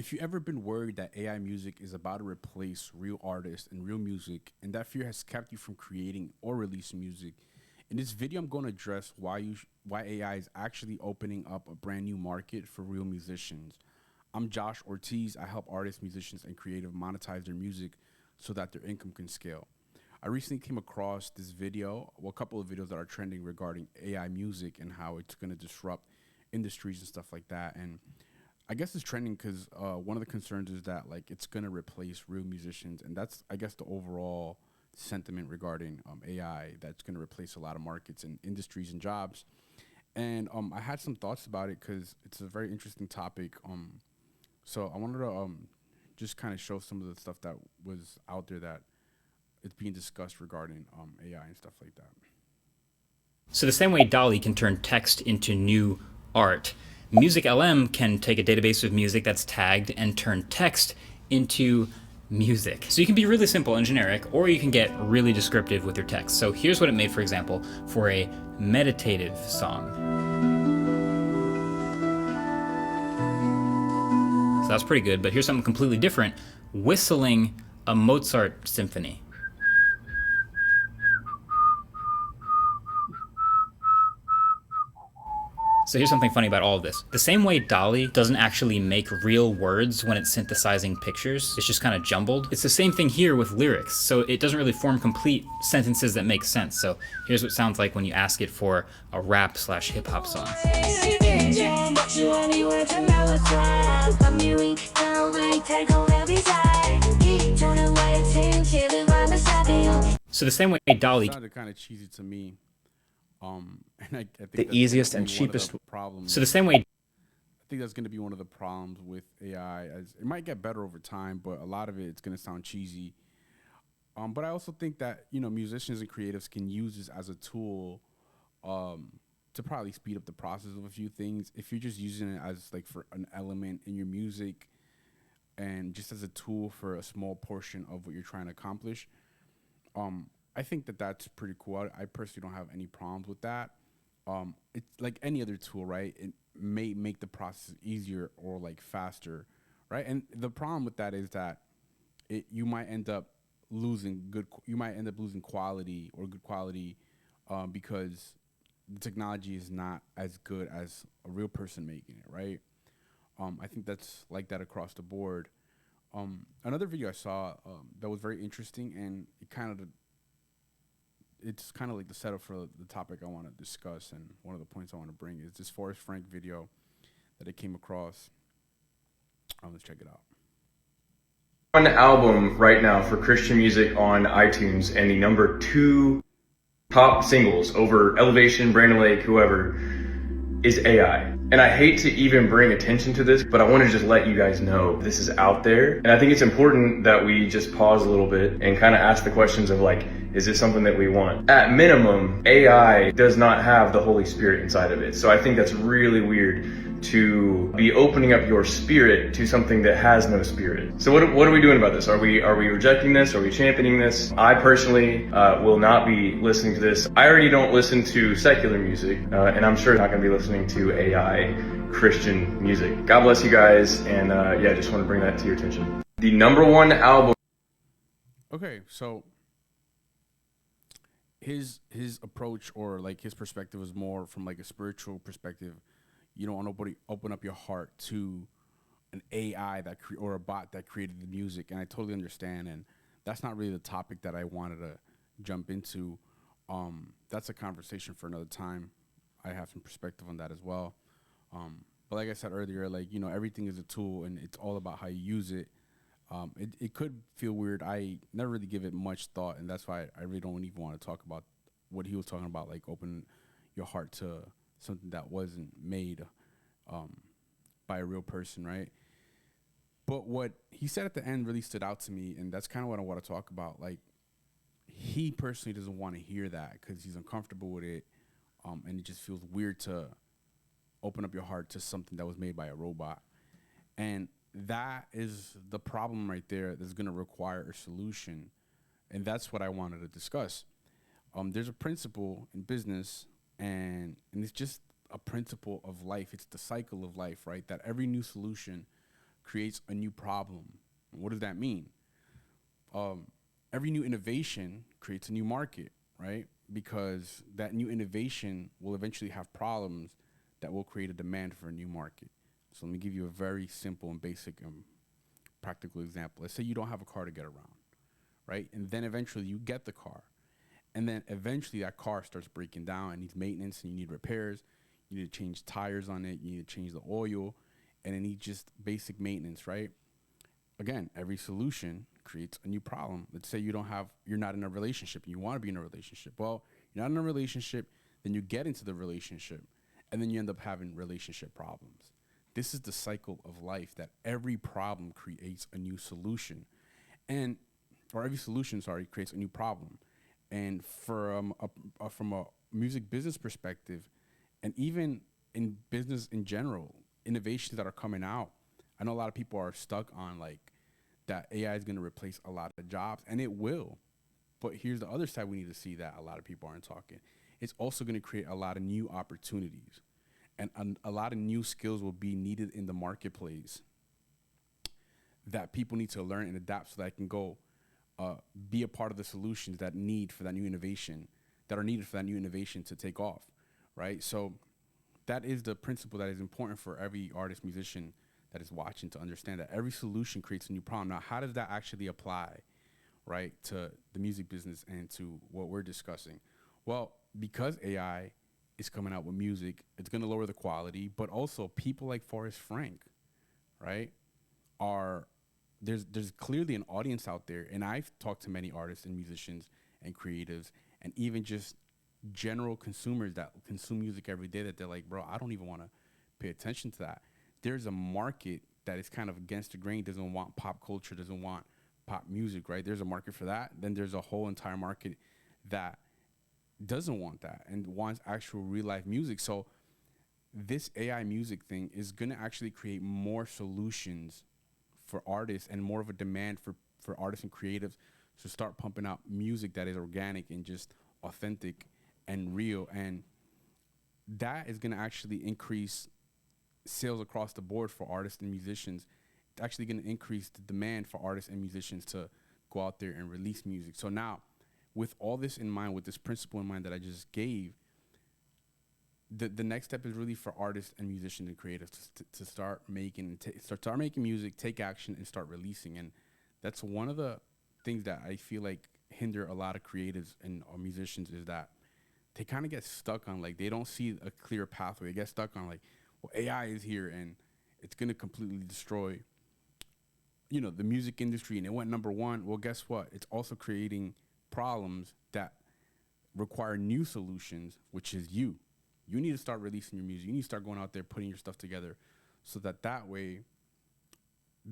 If you ever been worried that AI music is about to replace real artists and real music, and that fear has kept you from creating or releasing music, in this video I'm going to address why AI is actually opening up a brand new market for real musicians. I'm Josh Ortiz. I help artists, musicians, and creative monetize their music so that their income can scale. I recently came across this video, well, a couple of videos that are trending regarding AI music and how it's going to disrupt industries and stuff like that. And I guess it's trending because one of the concerns is that like it's gonna replace real musicians, and that's I guess the overall sentiment regarding AI that's gonna replace a lot of markets and industries and jobs. And I had some thoughts about it because it's a very interesting topic. So I wanted to just kind of show some of the stuff that was out there that it's being discussed regarding AI and stuff like that. So the same way DALL-E can turn text into new art, Music LM can take a database of music that's tagged and turn text into music. So you can be really simple and generic, or you can get really descriptive with your text. So here's what it made, for example, for a meditative song. So that's pretty good, but here's something completely different: whistling a Mozart symphony. So here's something funny about all of this. The same way DALL-E doesn't actually make real words when it's synthesizing pictures, it's just kind of jumbled. It's the same thing here with lyrics. So it doesn't really form complete sentences that make sense. So here's what it sounds like when you ask it for a rap slash hip hop song. So the same way DALL-E Sounded kind of cheesy to me. And I think The that's gonna easiest be and one of cheapest. the problems. So the same way I think that's going to be one of the problems with AI. As it might get better over time, but a lot of it's going to sound cheesy. But I also think that musicians and creatives can use this as a tool to probably speed up the process of a few things. If you're just using it as like for an element in your music and just as a tool for a small portion of what you're trying to accomplish, I think that that's pretty cool. I personally don't have any problems with that. It's like any other tool, right? It may make the process easier or like faster, right? And the problem with that is that you might end up you might end up losing quality or good quality because the technology is not as good as a real person making it, right? I think that's like that across the board. Another video I saw that was very interesting, and it's kind of like the setup for the topic I want to discuss, and one of the points I want to bring is this Forrest Frank video that I came across. Let's check it out. One album right now for Christian music on iTunes, and the number 2 top singles over Elevation, Brandon Lake, whoever, is AI. And I hate to even bring attention to this, but I want to just let you guys know this is out there. And I think it's important that we just pause a little bit and kind of ask the questions of like, is this something that we want? At minimum, AI does not have the Holy Spirit inside of it. So I think that's really weird to be opening up your spirit to something that has no spirit. So what are we doing about this? Are we rejecting this? Are we championing this? I personally will not be listening to this. I already don't listen to secular music, and I'm sure not going to be listening to AI Christian music. God bless you guys, and yeah, just want to bring that to your attention. The number 1 album. Okay, so his approach or like his perspective was more from like a spiritual perspective. You don't want to open up your heart to an AI or a bot that created the music, and I totally understand. And that's not really the topic that I wanted to jump into. That's a conversation for another time. I have some perspective on that as well. But like I said earlier, like everything is a tool, and it's all about how you use it. It could feel weird. I never really give it much thought, and that's why I really don't even want to talk about what he was talking about, like open your heart to something that wasn't made by a real person, right? But what he said at the end really stood out to me, and that's kind of what I want to talk about. Like, he personally doesn't want to hear that because he's uncomfortable with it, and it just feels weird to open up your heart to something that was made by a robot. And that is the problem right there that's going to require a solution, and that's what I wanted to discuss. There's a principle in business, and it's just a principle of life. It's the cycle of life, right? That every new solution creates a new problem. What does that mean? Every new innovation creates a new market, right? Because that new innovation will eventually have problems that will create a demand for a new market. So let me give you a very simple and basic practical example. Let's say you don't have a car to get around, right? And then eventually you get the car. And then eventually that car starts breaking down and needs maintenance and you need repairs. You need to change tires on it. You need to change the oil. And it needs just basic maintenance, right? Again, every solution creates a new problem. Let's say you're not in a relationship and you want to be in a relationship. Well, you're not in a relationship, then you get into the relationship and then you end up having relationship problems. This is the cycle of life, that every problem creates a new solution. Or every solution, creates a new problem. And from a music business perspective, and even in business in general, innovations that are coming out, I know a lot of people are stuck on like that AI is going to replace a lot of jobs, and it will. But here's the other side we need to see that a lot of people aren't talking. It's also going to create a lot of new opportunities, and a lot of new skills will be needed in the marketplace that people need to learn and adapt so that I can go be a part of the solutions that are needed for that new innovation to take off, right? So that is the principle that is important for every artist, musician that is watching to understand that every solution creates a new problem. Now, how does that actually apply, right, to the music business and to what we're discussing? Well, because AI is coming out with music, it's going to lower the quality, but also people like Forrest Frank, right, there's clearly an audience out there, and I've talked to many artists and musicians and creatives and even just general consumers that consume music every day that they're like, bro, I don't even want to pay attention to that. There's a market that is kind of against the grain, doesn't want pop culture, doesn't want pop music, right? There's a market for that. Then there's a whole entire market that doesn't want that and wants actual real life music. So this AI music thing is going to actually create more solutions for artists and more of a demand for artists and creatives to start pumping out music that is organic and just authentic and real. And that is going to actually increase sales across the board for artists and musicians. It's actually going to increase the demand for artists and musicians to go out there and release music. So now, with all this in mind, with this principle in mind that I just gave, the next step is really for artists and musicians and creatives to start making music, take action, and start releasing. And that's one of the things that I feel like hinder a lot of creatives and or musicians, is that they kind of get stuck on, like, they don't see a clear pathway. They get stuck on, like, well, AI is here and it's going to completely destroy, the music industry, and it went number one. Well, guess what? It's also creating problems that require new solutions, which is you. You need to start releasing your music. You need to start going out there, putting your stuff together, so that way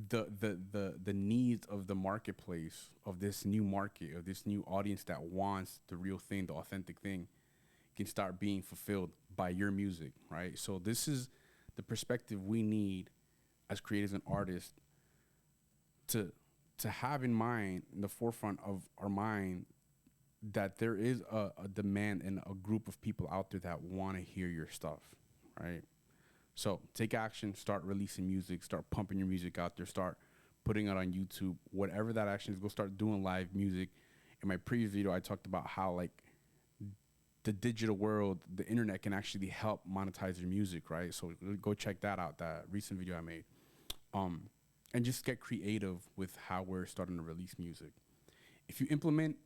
the needs of the marketplace, of this new market, of this new audience that wants the real thing, the authentic thing, can start being fulfilled by your music, right? So this is the perspective we need as creators and artists to have in mind, in the forefront of our mind, that there is a demand and a group of people out there that want to hear your stuff, right? So take action, start releasing music, start pumping your music out there, start putting it on YouTube, whatever that action is. Go start doing live music. In my previous video, I talked about how, like, the digital world, the internet can actually help monetize your music, right? So go check that out, that recent video I made. And just get creative with how we're starting to release music. If you implement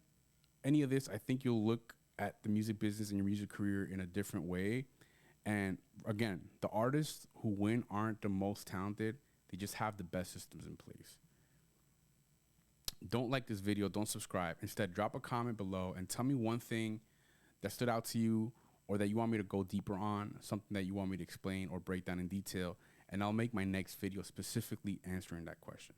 any of this, I think you'll look at the music business and your music career in a different way. And again, the artists who win aren't the most talented. They just have the best systems in place. Don't like this video, don't subscribe. Instead, drop a comment below and tell me one thing that stood out to you, or that you want me to go deeper on, something that you want me to explain or break down in detail, and I'll make my next video specifically answering that question.